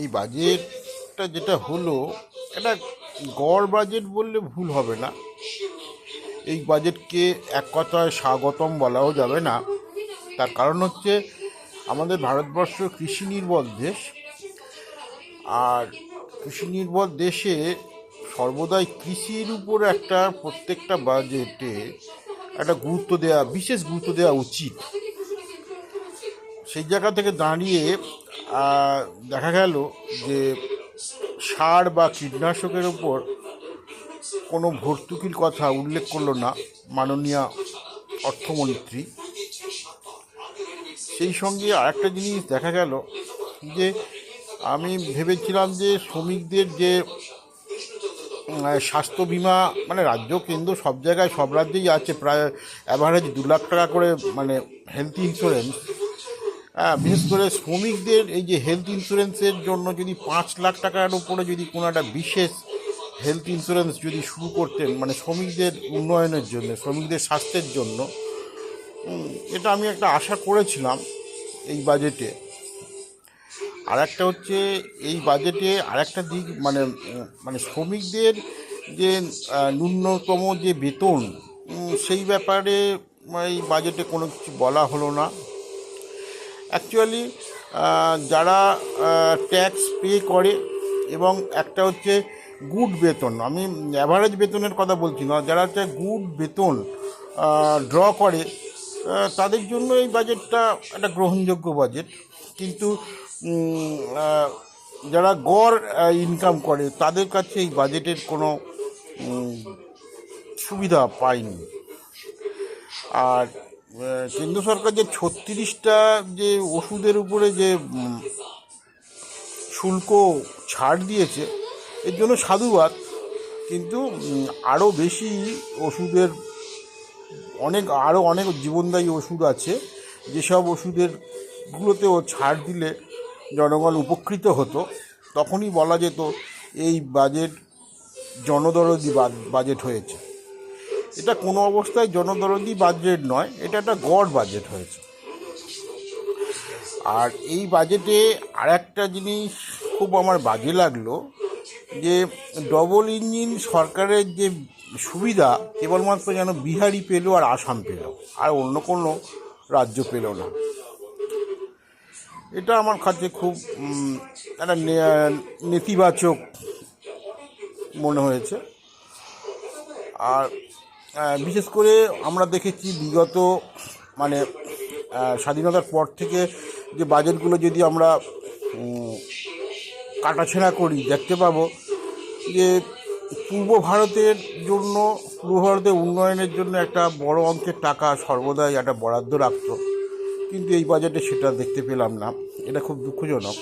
এই বাজেটটা যেটা হলো, এটা গড় বাজেট বললে ভুল হবে না। এই বাজেটকে এক কথায় স্বাগতম বলাও যাবে না। তার কারণ হচ্ছে আমাদের ভারতবর্ষ কৃষি নির্ভর দেশ। আর কৃষি নির্ভর দেশে সর্বদাই কৃষির উপর একটা প্রত্যেকটা বাজেটে একটা গুরুত্ব দেওয়া, বিশেষ গুরুত্ব দেওয়া উচিত। সেই জায়গা থেকে দাঁড়িয়ে দেখা গেল যে সার বা কীটনাশকের উপর কোনো ভর্তুকির কথা উল্লেখ করলো না মাননীয় অর্থমন্ত্রী। সেই সঙ্গে আরেকটা জিনিস দেখা গেল যে আমি ভেবেছিলাম যে শ্রমিকদের যে স্বাস্থ্য বিমা, মানে রাজ্য কেন্দ্র সব জায়গায় সব রাজ্যেই আছে প্রায় অ্যাভারেজ 2 লাখ টাকা করে, মানে হেলথ ইন্স্যুরেন্স। বিশেষ করে শ্রমিকদের এই যে হেলথ ইন্স্যুরেন্সের জন্য যদি 5 লাখ টাকার উপরে যদি কোনো একটা বিশেষ হেলথ ইন্স্যুরেন্স যদি শুরু করতেন, মানে শ্রমিকদের উন্নয়নের জন্য, শ্রমিকদের স্বাস্থ্যের জন্য, এটা আমি একটা আশা করেছিলাম এই বাজেটে। আর একটা হচ্ছে এই বাজেটে আর একটা দিক, মানে মানে শ্রমিকদের যে ন্যূনতম যে বেতন, সেই ব্যাপারে এই বাজেটে কোনো কিছু বলা হলো না। অ্যাকচুয়ালি যারা ট্যাক্স পে করে, এবং একটা হচ্ছে গুড বেতন, আমি অ্যাভারেজ বেতনের কথা বলছি না, যারা হচ্ছে গুড বেতন ড্র করে, তাদের জন্য এই বাজেটটা একটা গ্রহণযোগ্য বাজেট। কিন্তু যারা গড় ইনকাম করে তাদের কাছে এই বাজেটের কোনো সুবিধা পায়নি। আর কেন্দ্র সরকার যে 36টা যে ওষুধের উপরে যে শুল্ক ছাড় দিয়েছে, এর জন্য সাধুবাদ। কিন্তু আরও বেশি ওষুধের আরও অনেক জীবনদায়ী ওষুধ আছে, যেসব ওষুধেরগুলোতেও ছাড় দিলে জনগণ উপকৃত হতো। তখনই বলা যেত এই বাজেট জনদরদি বাজেট হয়েছে। এটা কোনো অবস্থায় জনদরদি বাজেট নয়, এটা একটা গড় বাজেট হয়েছে। আর এই বাজেটে আর একটা জিনিস খুব আমার বাজে লাগলো, যে ডবল ইঞ্জিন সরকারের যে সুবিধা কেবলমাত্র যেন বিহারি পেল আর আসাম পেল, আর অন্য কোনো রাজ্য পেল না। এটা আমার কাছে খুব একটা নেতিবাচক মনে হয়েছে। আর বিশেষ করে আমরা দেখেছি বিগত, মানে স্বাধীনতার পর থেকে যে বাজেটগুলো যদি আমরা কাটাছেঁড়া করি, দেখতে পাবো যে পূর্ব ভারতের উন্নয়নের জন্য একটা বড় অঙ্কের টাকা সর্বদাই একটা বরাদ্দ রাখত, কিন্তু এই বাজেটে সেটা দেখতে পেলাম না। এটা খুব দুঃখজনক।